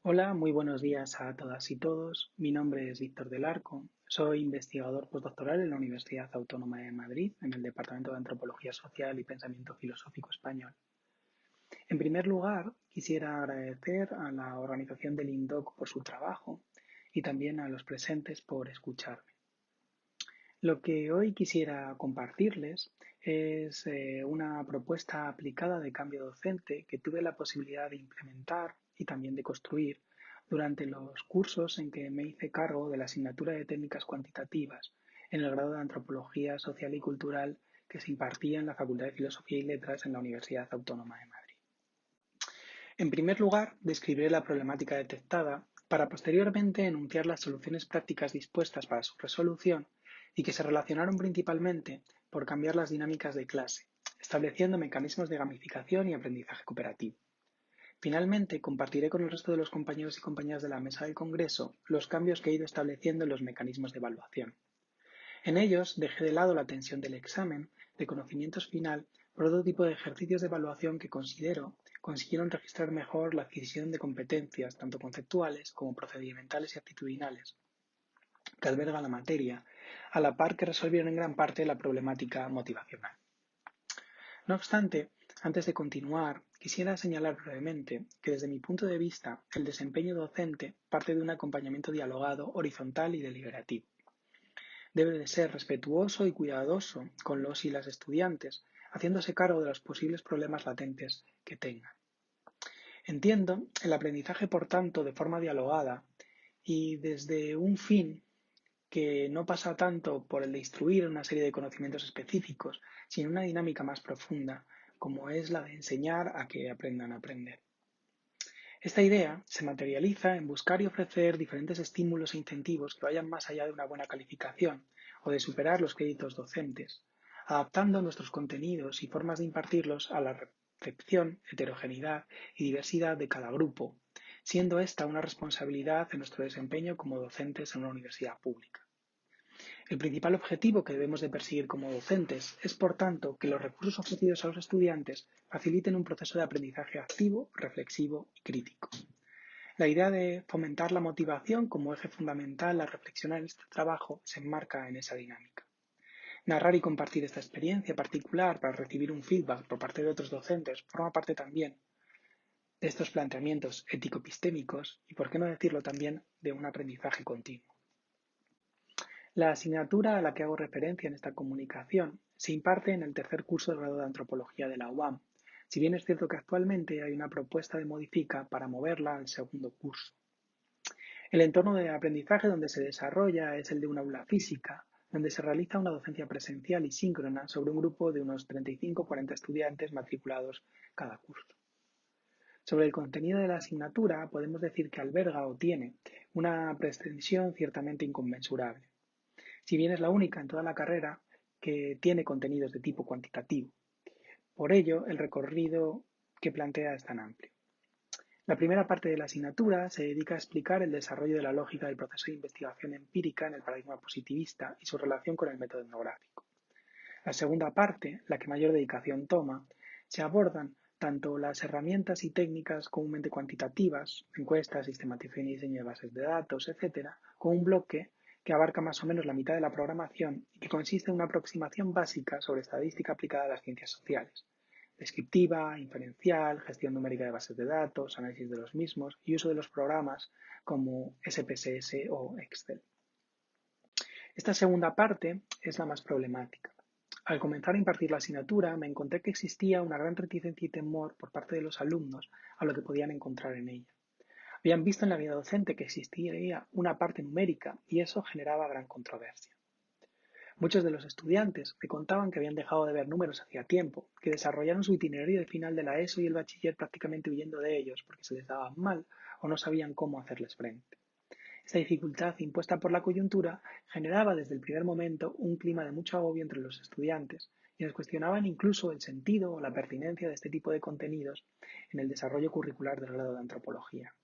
Hola, muy buenos días a todas y todos. Mi nombre es Víctor del Arco. Soy investigador postdoctoral en la Universidad Autónoma de Madrid, en el Departamento de Antropología Social y Pensamiento Filosófico Español. En primer lugar, quisiera agradecer a la organización del INDOC por su trabajo y también a los presentes por escucharme. Lo que hoy quisiera compartirles es una propuesta aplicada de cambio docente que tuve la posibilidad de implementar y también de construir durante los cursos en que me hice cargo de la asignatura de técnicas cuantitativas en el grado de Antropología Social y Cultural que se impartía en la Facultad de Filosofía y Letras en la Universidad Autónoma de Madrid. En primer lugar, describiré la problemática detectada para posteriormente enunciar las soluciones prácticas dispuestas para su resolución y que se relacionaron principalmente por cambiar las dinámicas de clase, estableciendo mecanismos de gamificación y aprendizaje cooperativo. Finalmente, compartiré con el resto de los compañeros y compañeras de la mesa del Congreso los cambios que he ido estableciendo en los mecanismos de evaluación. En ellos dejé de lado la tensión del examen de conocimientos final por otro tipo de ejercicios de evaluación que considero consiguieron registrar mejor la adquisición de competencias tanto conceptuales como procedimentales y actitudinales que alberga la materia, a la par que resolvieron en gran parte la problemática motivacional. No obstante, antes de continuar, quisiera señalar brevemente que desde mi punto de vista el desempeño docente parte de un acompañamiento dialogado, horizontal y deliberativo. Debe de ser respetuoso y cuidadoso con los y las estudiantes, haciéndose cargo de los posibles problemas latentes que tengan. Entiendo el aprendizaje, por tanto, de forma dialogada y desde un fin que no pasa tanto por el de instruir una serie de conocimientos específicos, sino una dinámica más profunda, como es la de enseñar a que aprendan a aprender. Esta idea se materializa en buscar y ofrecer diferentes estímulos e incentivos que vayan más allá de una buena calificación o de superar los créditos docentes, adaptando nuestros contenidos y formas de impartirlos a la recepción, heterogeneidad y diversidad de cada grupo, siendo esta una responsabilidad en nuestro desempeño como docentes en una universidad pública. El principal objetivo que debemos de perseguir como docentes es, por tanto, que los recursos ofrecidos a los estudiantes faciliten un proceso de aprendizaje activo, reflexivo y crítico. La idea de fomentar la motivación como eje fundamental a reflexionar en este trabajo se enmarca en esa dinámica. Narrar y compartir esta experiencia particular para recibir un feedback por parte de otros docentes forma parte también de estos planteamientos ético-epistémicos y, por qué no decirlo también, de un aprendizaje continuo. La asignatura a la que hago referencia en esta comunicación se imparte en el tercer curso de grado de Antropología de la UAM, si bien es cierto que actualmente hay una propuesta de modifica para moverla al segundo curso. El entorno de aprendizaje donde se desarrolla es el de un aula física, donde se realiza una docencia presencial y síncrona sobre un grupo de unos 35 o 40 estudiantes matriculados cada curso. Sobre el contenido de la asignatura, podemos decir que alberga o tiene una pretensión ciertamente inconmensurable, si bien es la única en toda la carrera que tiene contenidos de tipo cuantitativo. Por ello, el recorrido que plantea es tan amplio. La primera parte de la asignatura se dedica a explicar el desarrollo de la lógica del proceso de investigación empírica en el paradigma positivista y su relación con el método etnográfico. La segunda parte, la que mayor dedicación toma, se abordan tanto las herramientas y técnicas comúnmente cuantitativas, encuestas, sistematización y diseño de bases de datos, etc., con un bloque que abarca más o menos la mitad de la programación y que consiste en una aproximación básica sobre estadística aplicada a las ciencias sociales, descriptiva, inferencial, gestión numérica de bases de datos, análisis de los mismos y uso de los programas como SPSS o Excel. Esta segunda parte es la más problemática. Al comenzar a impartir la asignatura, me encontré que existía una gran reticencia y temor por parte de los alumnos a lo que podían encontrar en ella. Habían visto en la vida docente que existiría una parte numérica y eso generaba gran controversia. Muchos de los estudiantes me contaban que habían dejado de ver números hacía tiempo, que desarrollaron su itinerario de final de la ESO y el bachiller prácticamente huyendo de ellos porque se les daban mal o no sabían cómo hacerles frente. Esta dificultad impuesta por la coyuntura generaba desde el primer momento un clima de mucho agobio entre los estudiantes, quienes cuestionaban incluso el sentido o la pertinencia de este tipo de contenidos en el desarrollo curricular del grado de antropología.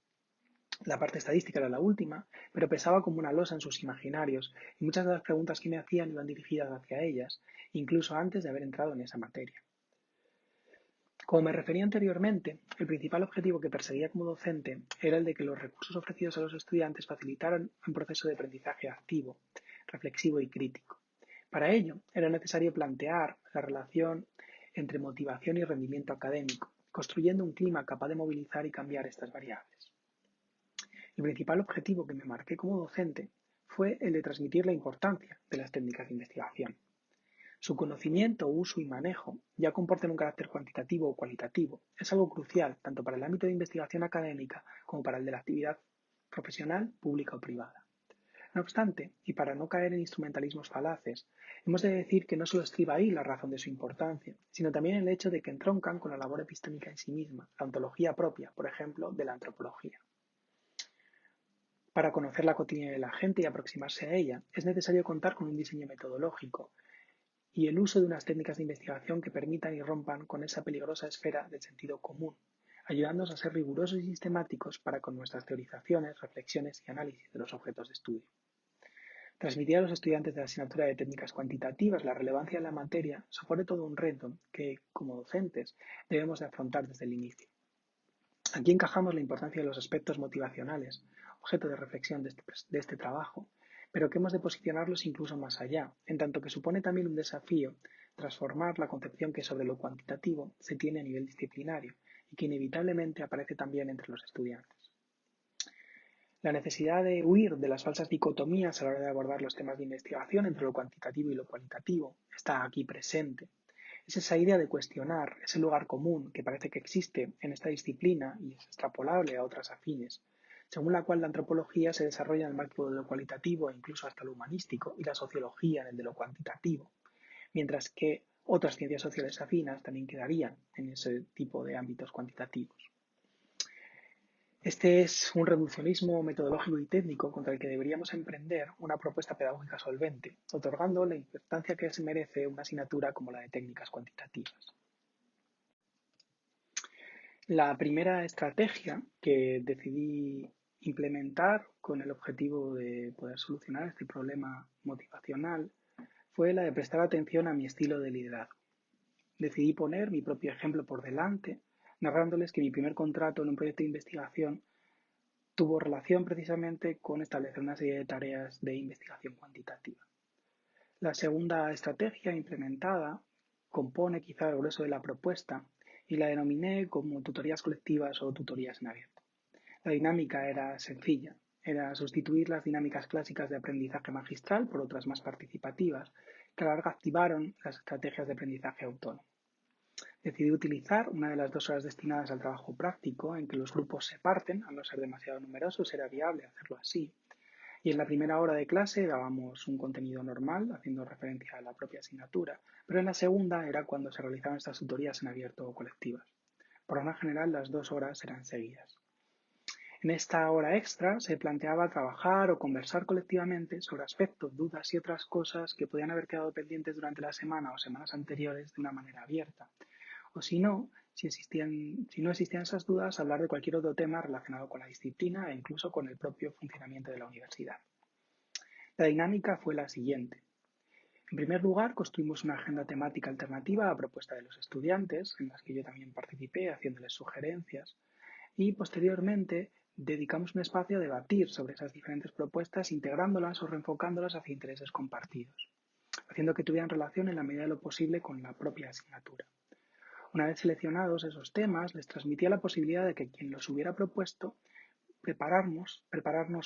La parte estadística era la última, pero pesaba como una losa en sus imaginarios y muchas de las preguntas que me hacían iban dirigidas hacia ellas, incluso antes de haber entrado en esa materia. Como me refería anteriormente, el principal objetivo que perseguía como docente era el de que los recursos ofrecidos a los estudiantes facilitaran un proceso de aprendizaje activo, reflexivo y crítico. Para ello, era necesario plantear la relación entre motivación y rendimiento académico, construyendo un clima capaz de movilizar y cambiar estas variables. El principal objetivo que me marqué como docente fue el de transmitir la importancia de las técnicas de investigación. Su conocimiento, uso y manejo, ya comporten un carácter cuantitativo o cualitativo, es algo crucial tanto para el ámbito de investigación académica como para el de la actividad profesional, pública o privada. No obstante, y para no caer en instrumentalismos falaces, hemos de decir que no solo estriba ahí la razón de su importancia, sino también el hecho de que entroncan con la labor epistémica en sí misma, la ontología propia, por ejemplo, de la antropología. Para conocer la cotidianidad de la gente y aproximarse a ella, es necesario contar con un diseño metodológico y el uso de unas técnicas de investigación que permitan y rompan con esa peligrosa esfera del sentido común, ayudándonos a ser rigurosos y sistemáticos para con nuestras teorizaciones, reflexiones y análisis de los objetos de estudio. Transmitir a los estudiantes de la asignatura de técnicas cuantitativas la relevancia de la materia supone todo un reto que, como docentes, debemos de afrontar desde el inicio. Aquí encajamos la importancia de los aspectos motivacionales, objeto de reflexión de este trabajo, pero que hemos de posicionarlos incluso más allá, en tanto que supone también un desafío transformar la concepción que sobre lo cuantitativo se tiene a nivel disciplinario y que inevitablemente aparece también entre los estudiantes. La necesidad de huir de las falsas dicotomías a la hora de abordar los temas de investigación entre lo cuantitativo y lo cualitativo está aquí presente. Es esa idea de cuestionar ese lugar común que parece que existe en esta disciplina y es extrapolable a otras afines, según la cual la antropología se desarrolla en el marco de lo cualitativo e incluso hasta lo humanístico y la sociología en el de lo cuantitativo, mientras que otras ciencias sociales afinas también quedarían en ese tipo de ámbitos cuantitativos. Este es un reduccionismo metodológico y técnico contra el que deberíamos emprender una propuesta pedagógica solvente, otorgando la importancia que se merece una asignatura como la de técnicas cuantitativas. La primera estrategia que decidí implementar con el objetivo de poder solucionar este problema motivacional fue la de prestar atención a mi estilo de liderazgo. Decidí poner mi propio ejemplo por delante, narrándoles que mi primer contrato en un proyecto de investigación tuvo relación precisamente con establecer una serie de tareas de investigación cuantitativa. La segunda estrategia implementada compone quizá el grueso de la propuesta y la denominé como tutorías colectivas o tutorías en abierto. La dinámica era sencilla, era sustituir las dinámicas clásicas de aprendizaje magistral por otras más participativas, que a la larga activaron las estrategias de aprendizaje autónomo. Decidí utilizar una de las 2 horas destinadas al trabajo práctico, en que los grupos se parten, al no ser demasiado numerosos era viable hacerlo así, y en la primera hora de clase dábamos un contenido normal, haciendo referencia a la propia asignatura, pero en la segunda era cuando se realizaban estas tutorías en abierto o colectivas. Por norma general, las 2 horas eran seguidas. En esta hora extra se planteaba trabajar o conversar colectivamente sobre aspectos, dudas y otras cosas que podían haber quedado pendientes durante la semana o semanas anteriores de una manera abierta. O si no, si no existían esas dudas, hablar de cualquier otro tema relacionado con la disciplina e incluso con el propio funcionamiento de la universidad. La dinámica fue la siguiente. En primer lugar, construimos una agenda temática alternativa a propuesta de los estudiantes, en las que yo también participé haciéndoles sugerencias, y posteriormente dedicamos un espacio a debatir sobre esas diferentes propuestas, integrándolas o reenfocándolas hacia intereses compartidos, haciendo que tuvieran relación en la medida de lo posible con la propia asignatura. Una vez seleccionados esos temas, les transmitía la posibilidad de que quien los hubiera propuesto prepararnos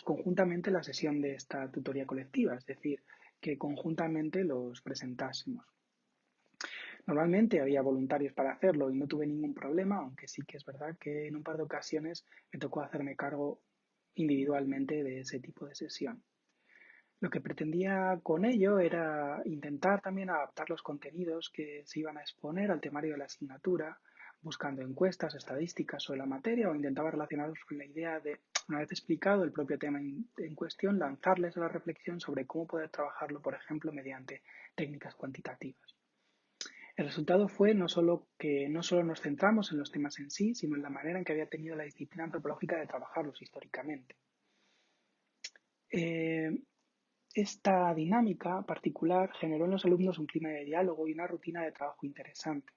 conjuntamente la sesión de esta tutoría colectiva, es decir, que conjuntamente los presentásemos. Normalmente había voluntarios para hacerlo y no tuve ningún problema, aunque sí que es verdad que en un par de ocasiones me tocó hacerme cargo individualmente de ese tipo de sesión. Lo que pretendía con ello era intentar también adaptar los contenidos que se iban a exponer al temario de la asignatura, buscando encuestas, estadísticas sobre la materia o intentaba relacionarlos con la idea de, una vez explicado el propio tema en cuestión, lanzarles a la reflexión sobre cómo poder trabajarlo, por ejemplo, mediante técnicas cuantitativas. El resultado fue no solo que no solo nos centramos en los temas en sí, sino en la manera en que había tenido la disciplina antropológica de trabajarlos históricamente. Esta dinámica particular generó en los alumnos un clima de diálogo y una rutina de trabajo interesante.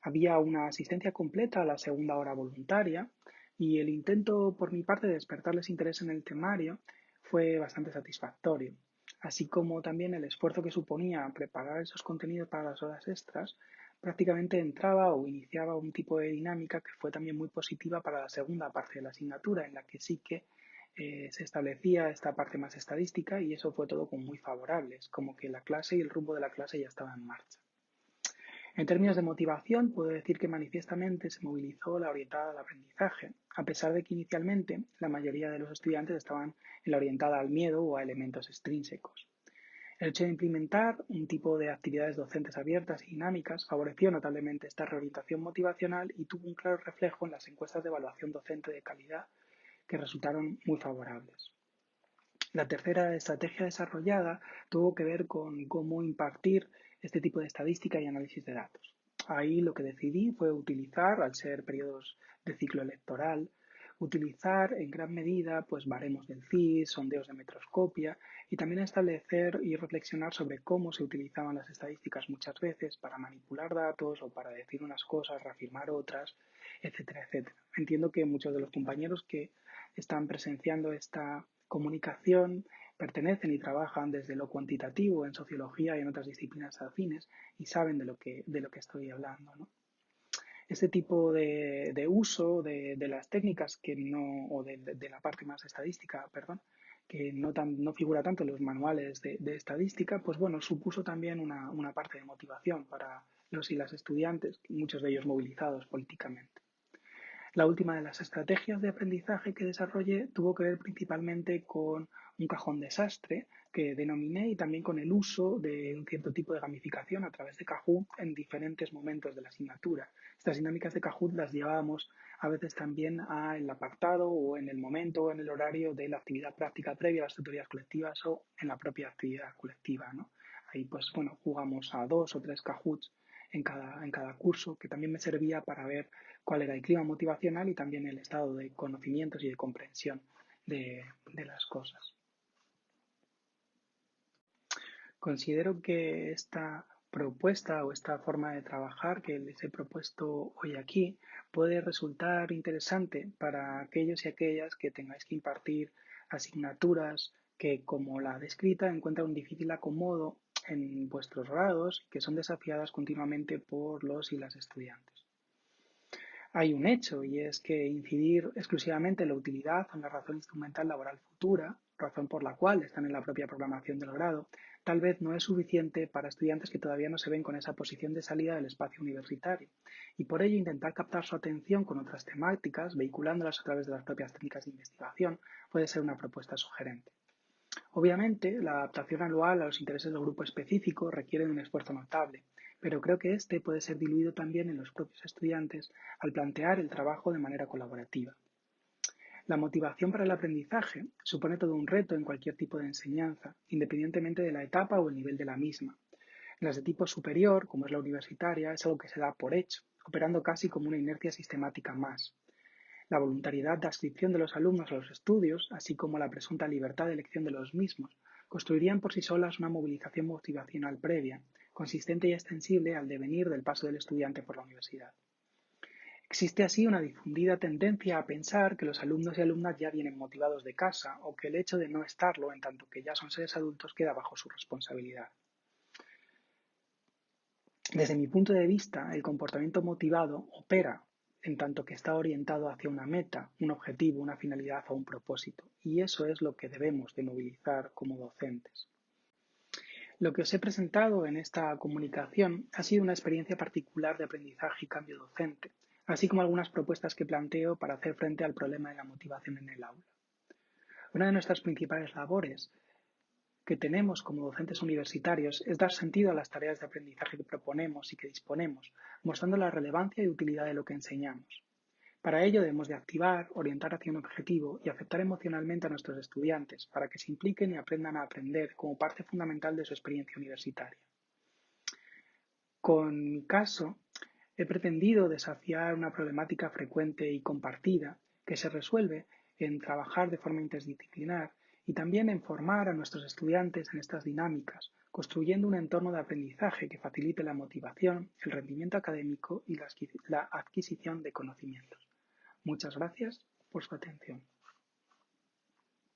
Había una asistencia completa a la segunda hora voluntaria y el intento por mi parte de despertarles interés en el temario fue bastante satisfactorio, así como también el esfuerzo que suponía preparar esos contenidos para las horas extras, prácticamente entraba o iniciaba un tipo de dinámica que fue también muy positiva para la segunda parte de la asignatura, en la que sí que se establecía esta parte más estadística y eso fue todo como muy favorables, como que la clase y el rumbo de la clase ya estaba en marcha. En términos de motivación, puedo decir que manifiestamente se movilizó la orientada al aprendizaje, a pesar de que inicialmente la mayoría de los estudiantes estaban en la orientada al miedo o a elementos extrínsecos. El hecho de implementar un tipo de actividades docentes abiertas y dinámicas favoreció notablemente esta reorientación motivacional y tuvo un claro reflejo en las encuestas de evaluación docente de calidad que resultaron muy favorables. La tercera estrategia desarrollada tuvo que ver con cómo impartir este tipo de estadística y análisis de datos. Ahí lo que decidí fue utilizar, al ser periodos de ciclo electoral, utilizar en gran medida pues baremos del CIS, sondeos de metroscopia y también establecer y reflexionar sobre cómo se utilizaban las estadísticas muchas veces para manipular datos o para decir unas cosas, reafirmar otras, etcétera, etcétera. Entiendo que muchos de los compañeros que están presenciando esta comunicación pertenecen y trabajan desde lo cuantitativo en sociología y en otras disciplinas afines y saben de lo que estoy hablando, ¿no? Este tipo de uso de las técnicas que no, o de la parte más estadística, perdón, que no figura tanto en los manuales de estadística, pues bueno, supuso también una parte de motivación para los y las estudiantes, muchos de ellos movilizados políticamente. La última de las estrategias de aprendizaje que desarrollé tuvo que ver principalmente con un cajón desastre que denominé y también con el uso de un cierto tipo de gamificación a través de Kahoot en diferentes momentos de la asignatura. Estas dinámicas de Kahoot las llevábamos a veces también al apartado o en el momento o en el horario de la actividad práctica previa a las tutorías colectivas o en la propia actividad colectiva, ¿no? Ahí pues bueno, jugamos a 2 o 3 Kahoots en cada curso, que también me servía para ver cuál era el clima motivacional y también el estado de conocimientos y de comprensión de las cosas. Considero que esta propuesta o esta forma de trabajar que les he propuesto hoy aquí puede resultar interesante para aquellos y aquellas que tengáis que impartir asignaturas que, como la descrita, encuentran un difícil acomodo en vuestros grados y que son desafiadas continuamente por los y las estudiantes. Hay un hecho y es que incidir exclusivamente en la utilidad o en la razón instrumental laboral futura, razón por la cual están en la propia programación del grado, tal vez no es suficiente para estudiantes que todavía no se ven con esa posición de salida del espacio universitario y por ello intentar captar su atención con otras temáticas, vehiculándolas a través de las propias técnicas de investigación, puede ser una propuesta sugerente. Obviamente, la adaptación anual a los intereses del grupo específico requiere de un esfuerzo notable, pero creo que este puede ser diluido también en los propios estudiantes al plantear el trabajo de manera colaborativa. La motivación para el aprendizaje supone todo un reto en cualquier tipo de enseñanza, independientemente de la etapa o el nivel de la misma. En las de tipo superior, como es la universitaria, es algo que se da por hecho, operando casi como una inercia sistemática más. La voluntariedad de adscripción de los alumnos a los estudios, así como la presunta libertad de elección de los mismos, construirían por sí solas una movilización motivacional previa, consistente y extensible al devenir del paso del estudiante por la universidad. Existe así una difundida tendencia a pensar que los alumnos y alumnas ya vienen motivados de casa o que el hecho de no estarlo, en tanto que ya son seres adultos, queda bajo su responsabilidad. Desde mi punto de vista, el comportamiento motivado opera en tanto que está orientado hacia una meta, un objetivo, una finalidad o un propósito, y eso es lo que debemos de movilizar como docentes. Lo que os he presentado en esta comunicación ha sido una experiencia particular de aprendizaje y cambio docente, así como algunas propuestas que planteo para hacer frente al problema de la motivación en el aula. Una de nuestras principales labores que tenemos como docentes universitarios es dar sentido a las tareas de aprendizaje que proponemos y que disponemos, mostrando la relevancia y utilidad de lo que enseñamos. Para ello debemos de activar, orientar hacia un objetivo y aceptar emocionalmente a nuestros estudiantes para que se impliquen y aprendan a aprender como parte fundamental de su experiencia universitaria. Con mi caso, he pretendido desafiar una problemática frecuente y compartida que se resuelve en trabajar de forma interdisciplinar y también en formar a nuestros estudiantes en estas dinámicas, construyendo un entorno de aprendizaje que facilite la motivación, el rendimiento académico y la adquisición de conocimientos. Muchas gracias por su atención.